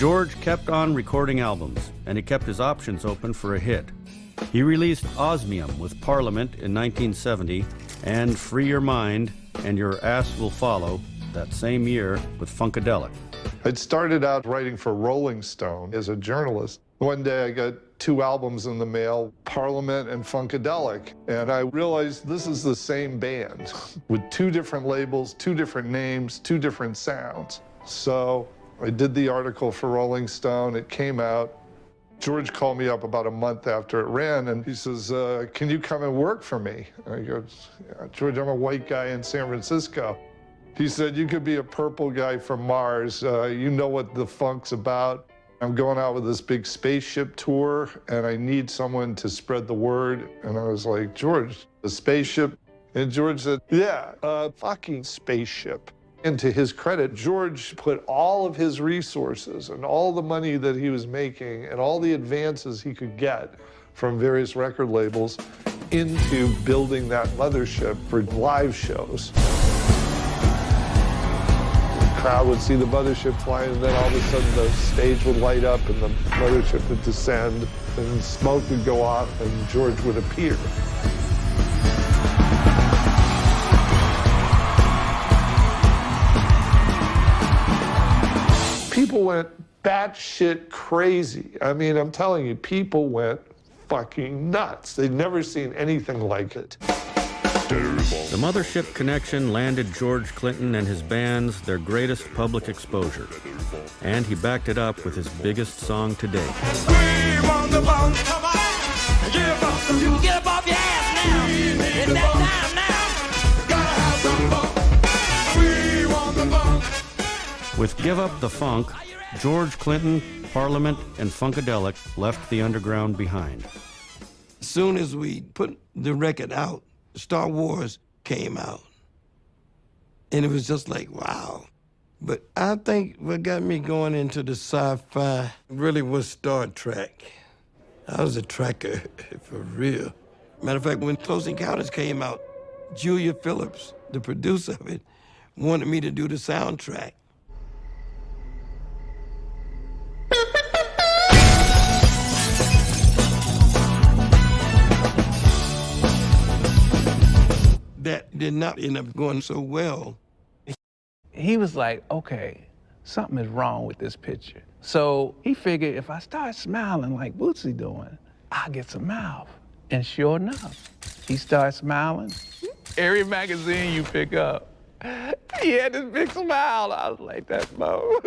George kept on recording albums, and he kept his options open for a hit. He released Osmium with Parliament in 1970 and Free Your Mind and Your Ass Will Follow that same year with Funkadelic. I'd started out writing for Rolling Stone as a journalist. One day I got 2 albums in the mail, Parliament and Funkadelic, and I realized this is the same band with 2 different labels, 2 different names, 2 different sounds. So I did the article for Rolling Stone, it came out. George called me up about a month after it ran, and he says, can you come and work for me? I go, yeah, George, I'm a white guy in San Francisco. He said, you could be a purple guy from Mars. You know what the funk's about. I'm going out with this big spaceship tour, and I need someone to spread the word. And I was like, George, a spaceship? And George said, yeah, a fucking spaceship. And to his credit, George put all of his resources and all the money that he was making and all the advances he could get from various record labels into building that mothership for live shows. The crowd would see the mothership fly, and then all of a sudden the stage would light up and the mothership would descend and smoke would go off and George would appear. People went batshit crazy. I mean, I'm telling you, people went fucking nuts. They'd never seen anything like it. The Mothership connection landed George Clinton and his bands their greatest public exposure. And he backed it up with his biggest song to date. Scream on the bunk, come on, give up. You get up off your ass now. It's that time now. Gotta have some funk. Scream on the bunk. With Give Up the Funk, George Clinton, Parliament, and Funkadelic left the underground behind. As soon as we put the record out, Star Wars came out. And it was just like, wow. But I think what got me going into the sci-fi really was Star Trek. I was a trekker, for real. Matter of fact, when Close Encounters came out, Julia Phillips, the producer of it, wanted me to do the soundtrack. That did not end up going so well. He was like, okay, something is wrong with this picture. So he figured if I start smiling like Bootsy doing, I'll get some mouth. And sure enough, he started smiling. Every magazine you pick up, he had this big smile. I was like, that's Mo.